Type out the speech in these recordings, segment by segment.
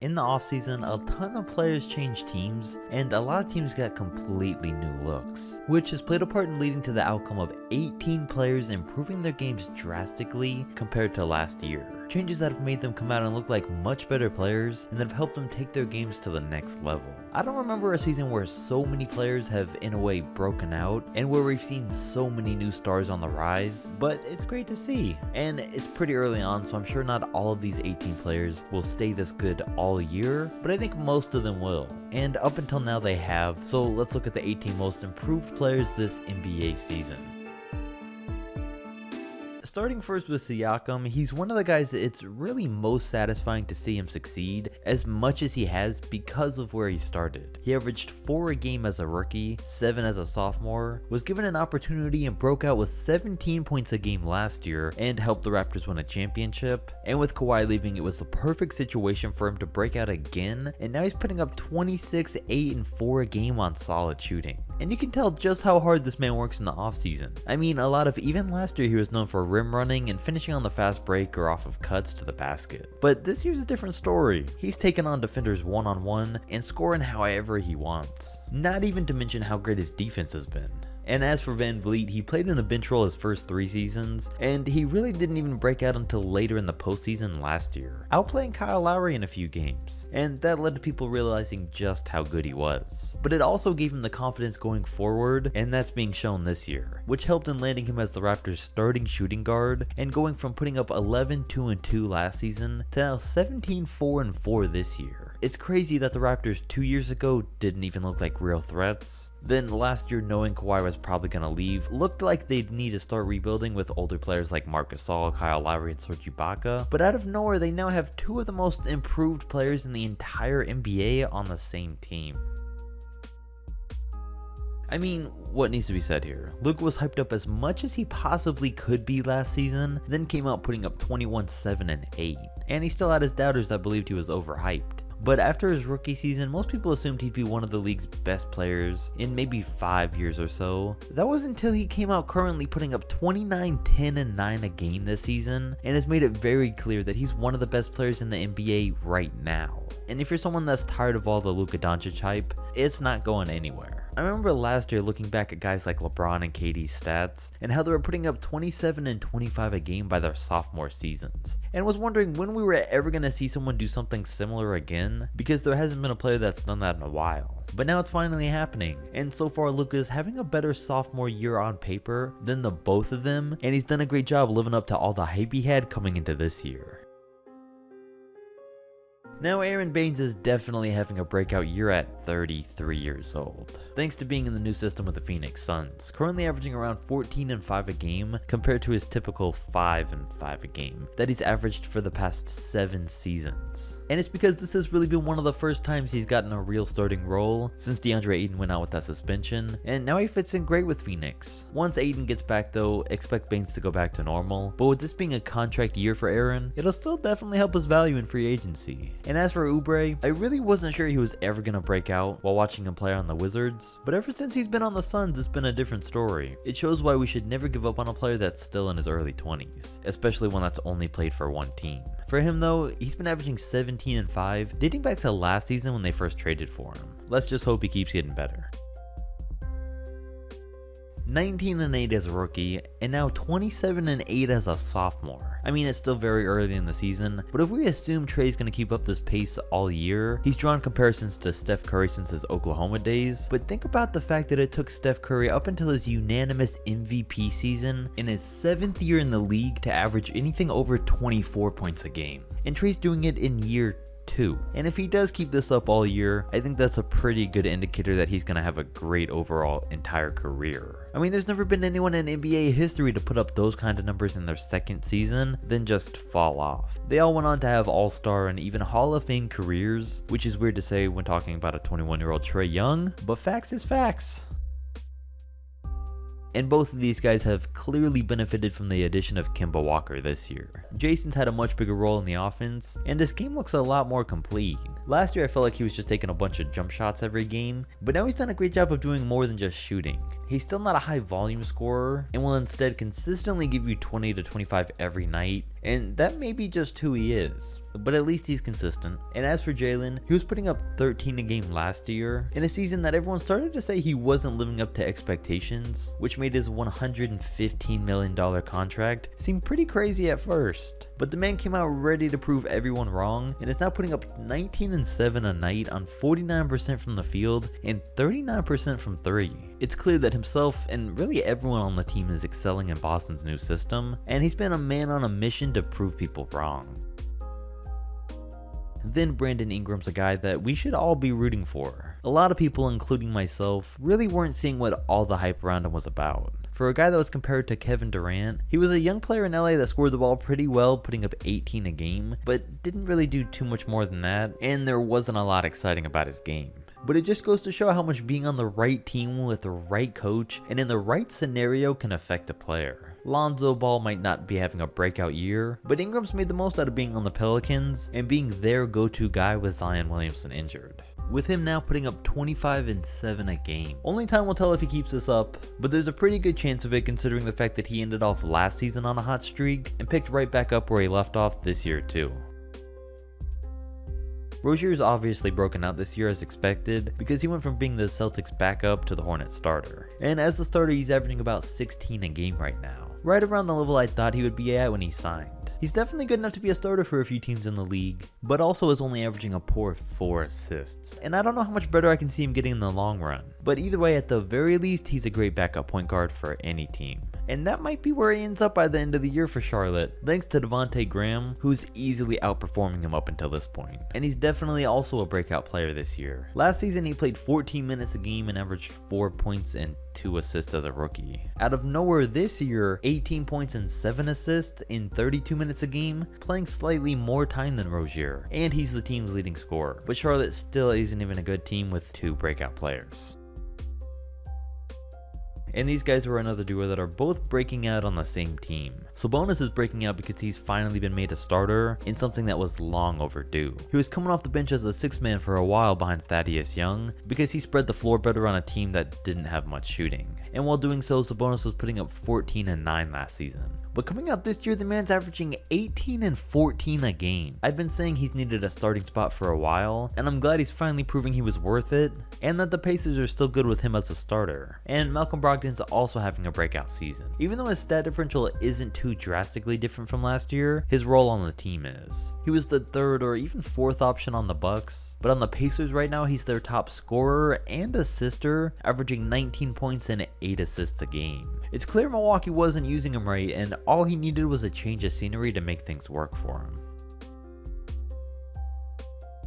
In the offseason, a ton of players changed teams, and a lot of teams got completely new looks, which has played a part in leading to the outcome of 18 players improving their games drastically compared to last year. Changes that have made them come out and look like much better players, and that have helped them take their games to the next level. I don't remember a season where so many players have in a way broken out, and where we've seen so many new stars on the rise, but it's great to see. And it's pretty early on, so I'm sure not all of these 18 players will stay this good all year, but I think most of them will. And up until now they have, so let's look at the 18 most improved players this NBA season. Starting first with Siakam, he's one of the guys that it's really most satisfying to see him succeed as much as he has because of where he started. He averaged 4 a game as a rookie, 7 as a sophomore, was given an opportunity and broke out with 17 points a game last year and helped the Raptors win a championship. And with Kawhi leaving, it was the perfect situation for him to break out again, and now he's putting up 26, 8, and 4 a game on solid shooting. And you can tell just how hard this man works in the offseason. I mean, even last year he was known for rim running and finishing on the fast break or off of cuts to the basket. But this year's a different story. He's taking on defenders one-on-one and scoring however he wants. Not even to mention how great his defense has been. And as for Vleet, he played in a bench role his first 3 seasons, and he really didn't even break out until later in the postseason last year, outplaying Kyle Lowry in a few games, and that led to people realizing just how good he was. But it also gave him the confidence going forward, and that's being shown this year, which helped in landing him as the Raptors' starting shooting guard, and going from putting up 11, 2, and 2 last season to now 17, 4, and 4 this year. It's crazy that the Raptors 2 years ago didn't even look like real threats. Then last year, knowing Kawhi was probably going to leave, looked like they'd need to start rebuilding with older players like Marc Gasol, Kyle Lowry, and Serge Ibaka. But out of nowhere, they now have 2 of the most improved players in the entire NBA on the same team. I mean, what needs to be said here? Luka was hyped up as much as he possibly could be last season, then came out putting up 21, 7, and 8. And he still had his doubters that believed he was overhyped. But after his rookie season, most people assumed he'd be one of the league's best players in maybe 5 years or so. That was until he came out currently putting up 29, 10, and 9 a game this season, and has made it very clear that he's one of the best players in the NBA right now. And if you're someone that's tired of all the Luka Doncic hype, it's not going anywhere. I remember last year looking back at guys like LeBron and KD's stats and how they were putting up 27 and 25 a game by their sophomore seasons, and was wondering when we were ever going to see someone do something similar again, because there hasn't been a player that's done that in a while. But now it's finally happening, and so far Luka is having a better sophomore year on paper than the both of them, and he's done a great job living up to all the hype he had coming into this year. Now Aron Baynes is definitely having a breakout year at 33 years old, thanks to being in the new system with the Phoenix Suns, currently averaging around 14 and 5 a game compared to his typical 5 and 5 a game that he's averaged for the past 7 seasons. And it's because this has really been one of the first times he's gotten a real starting role since DeAndre Ayton went out with that suspension, and now he fits in great with Phoenix. Once Ayton gets back though, expect Baynes to go back to normal, but with this being a contract year for Aron, it'll still definitely help his value in free agency. And as for Oubre, I really wasn't sure he was ever going to break out while watching him play on the Wizards, but ever since he's been on the Suns, it's been a different story. It shows why we should never give up on a player that's still in his early 20s, especially one that's only played for one team. For him though, he's been averaging 17 and 5, dating back to last season when they first traded for him. Let's just hope he keeps getting better. 19 and 8 as a rookie, and now 27 and 8 as a sophomore. I mean, it's still very early in the season, but if we assume Trey's going to keep up this pace all year, he's drawn comparisons to Steph Curry since his Oklahoma days. But think about the fact that it took Steph Curry up until his unanimous MVP season in his 7th year in the league to average anything over 24 points a game. And Trey's doing it in year 2. And if he does keep this up all year, I think that's a pretty good indicator that he's going to have a great overall entire career. I mean, there's never been anyone in NBA history to put up those kind of numbers in their 2nd season, then just fall off. They all went on to have All-Star and even Hall of Fame careers, which is weird to say when talking about a 21-year-old Trae Young, but facts is facts. And both of these guys have clearly benefited from the addition of Kemba Walker this year. Jason's had a much bigger role in the offense, and his game looks a lot more complete. Last year I felt like he was just taking a bunch of jump shots every game, but now he's done a great job of doing more than just shooting. He's still not a high volume scorer, and will instead consistently give you 20 to 25 every night, and that may be just who he is, but at least he's consistent. And as for Jalen, he was putting up 13 a game last year, in a season that everyone started to say he wasn't living up to expectations, which made his $115 million contract seem pretty crazy at first. But the man came out ready to prove everyone wrong, and is now putting up 19 and 7 a night on 49% from the field and 39% from 3. It's clear that himself and really everyone on the team is excelling in Boston's new system, and he's been a man on a mission to prove people wrong. Then Brandon Ingram's a guy that we should all be rooting for. A lot of people, including myself, really weren't seeing what all the hype around him was about. For a guy that was compared to Kevin Durant, he was a young player in LA that scored the ball pretty well, putting up 18 a game, but didn't really do too much more than that, and there wasn't a lot exciting about his game. But it just goes to show how much being on the right team with the right coach and in the right scenario can affect a player. Lonzo Ball might not be having a breakout year, but Ingram's made the most out of being on the Pelicans and being their go-to guy with Zion Williamson injured, with him now putting up 25 and 7 a game. Only time will tell if he keeps this up, but there's a pretty good chance of it considering the fact that he ended off last season on a hot streak and picked right back up where he left off this year too. Rozier's obviously broken out this year as expected because he went from being the Celtics backup to the Hornets starter. And as the starter, he's averaging about 16 a game right now, right around the level I thought he would be at when he signed. He's definitely good enough to be a starter for a few teams in the league, but also is only averaging a poor 4 assists. And I don't know how much better I can see him getting in the long run, but either way, at the very least, he's a great backup point guard for any team. And that might be where he ends up by the end of the year for Charlotte, thanks to Devonte Graham, who's easily outperforming him up until this point. And he's definitely also a breakout player this year. Last season, he played 14 minutes a game and averaged 4 points and 2 assists as a rookie. Out of nowhere this year, 18 points and 7 assists in 32 minutes a game, playing slightly more time than Rozier, and he's the team's leading scorer. But Charlotte still isn't even a good team with 2 breakout players. And these guys were another duo that are both breaking out on the same team. Sabonis is breaking out because he's finally been made a starter in something that was long overdue. He was coming off the bench as a 6th man for a while behind Thaddeus Young because he spread the floor better on a team that didn't have much shooting. And while doing so, Sabonis was putting up 14 and 9 last season. But coming out this year, the man's averaging 18 and 14 a game. I've been saying he's needed a starting spot for a while, and I'm glad he's finally proving he was worth it, and that the Pacers are still good with him as a starter. And Malcolm Brogdon's also having a breakout season. Even though his stat differential isn't too drastically different from last year, his role on the team is. He was the 3rd or even 4th option on the Bucks, but on the Pacers right now, he's their top scorer and assister, averaging 19 points and 8 assists a game. It's clear Milwaukee wasn't using him right, and all he needed was a change of scenery to make things work for him.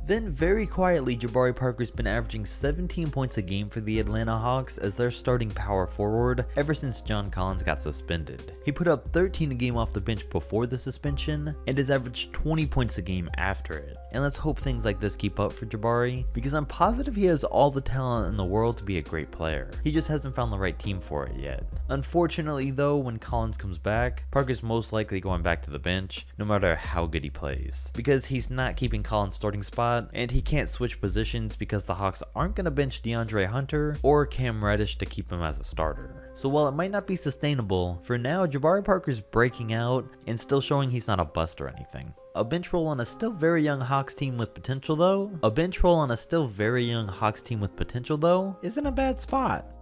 Then very quietly, Jabari Parker's been averaging 17 points a game for the Atlanta Hawks as their starting power forward ever since John Collins got suspended. He put up 13 a game off the bench before the suspension and has averaged 20 points a game after it. And let's hope things like this keep up for Jabari, because I'm positive he has all the talent in the world to be a great player. He just hasn't found the right team for it yet. Unfortunately though, when Collins comes back, Parker's most likely going back to the bench no matter how good he plays, because he's not keeping Collins' starting spot, and he can't switch positions because the Hawks aren't going to bench DeAndre Hunter or Cam Reddish to keep him as a starter. So while it might not be sustainable, for now Jabari Parker's breaking out and still showing he's not a bust or anything. A bench role on a still very young Hawks team with potential though isn't a bad spot.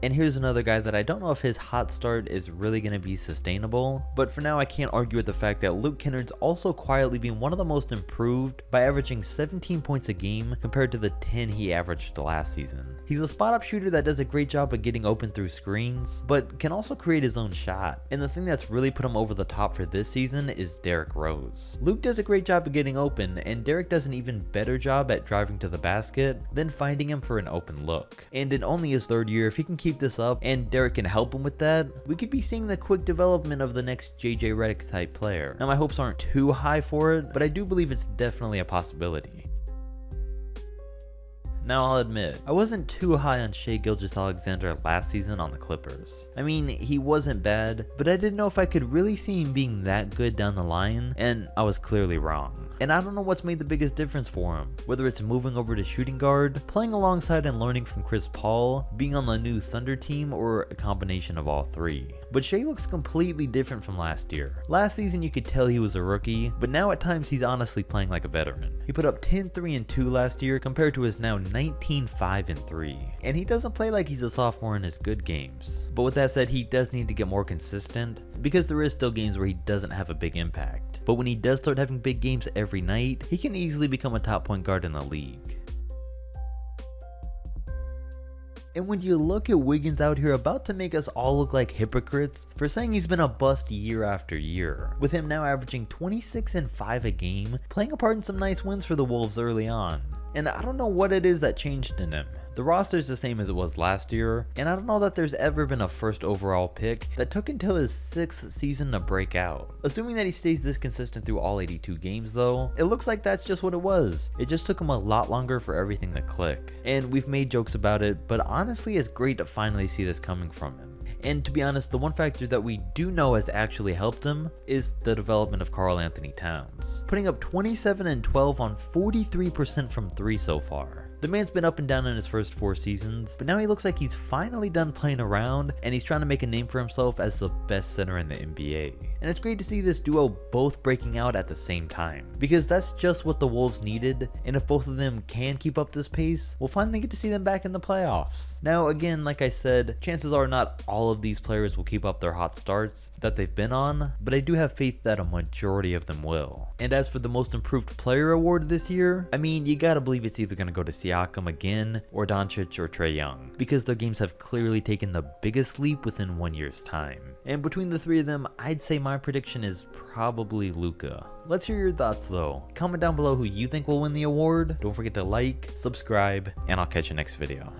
And here's another guy that I don't know if his hot start is really going to be sustainable, but for now I can't argue with the fact that Luke Kennard's also quietly been one of the most improved by averaging 17 points a game compared to the 10 he averaged last season. He's a spot-up shooter that does a great job of getting open through screens, but can also create his own shot. And the thing that's really put him over the top for this season is Derrick Rose. Luke does a great job of getting open, and Derrick does an even better job at driving to the basket than finding him for an open look. And in only his 3rd year, if he can keep this up and Derrick can help him with that, we could be seeing the quick development of the next JJ Redick type player. Now my hopes aren't too high for it, but I do believe it's definitely a possibility. Now I'll admit, I wasn't too high on Shai Gilgeous-Alexander last season on the Clippers. I mean, he wasn't bad, but I didn't know if I could really see him being that good down the line, and I was clearly wrong. And I don't know what's made the biggest difference for him, whether it's moving over to shooting guard, playing alongside and learning from Chris Paul, being on the new Thunder team, or a combination of all three. But Shai looks completely different from last year. Last season you could tell he was a rookie, but now at times he's honestly playing like a veteran. He put up 10, 3, and 2 last year compared to his now 19, 5, and 3. And he doesn't play like he's a sophomore in his good games. But with that said, he does need to get more consistent, because there is still games where he doesn't have a big impact. But when he does start having big games every night, he can easily become a top point guard in the league. And when you look at Wiggins out here about to make us all look like hypocrites for saying he's been a bust year after year, with him now averaging 26 and 5 a game, playing a part in some nice wins for the Wolves early on. And I don't know what it is that changed in him. The roster's the same as it was last year, and I don't know that there's ever been a first overall pick that took until his 6th season to break out. Assuming that he stays this consistent through all 82 games though, it looks like that's just what it was. It just took him a lot longer for everything to click. And we've made jokes about it, but honestly it's great to finally see this coming from him. And to be honest, the one factor that we do know has actually helped him is the development of Karl-Anthony Towns, putting up 27 and 12 on 43% from 3 so far. The man's been up and down in his first 4 seasons, but now he looks like he's finally done playing around and he's trying to make a name for himself as the best center in the NBA. And it's great to see this duo both breaking out at the same time, because that's just what the Wolves needed, and if both of them can keep up this pace, we'll finally get to see them back in the playoffs. Now again, like I said, chances are not all of these players will keep up their hot starts that they've been on, but I do have faith that a majority of them will. And as for the most improved player award this year, I mean, you gotta believe it's either gonna go to Siakam again, or Doncic, or Trae Young, because their games have clearly taken the biggest leap within 1 year's time. And between the three of them, I'd say my prediction is probably Luka. Let's hear your thoughts though. Comment down below who you think will win the award. Don't forget to like, subscribe, and I'll catch you next video.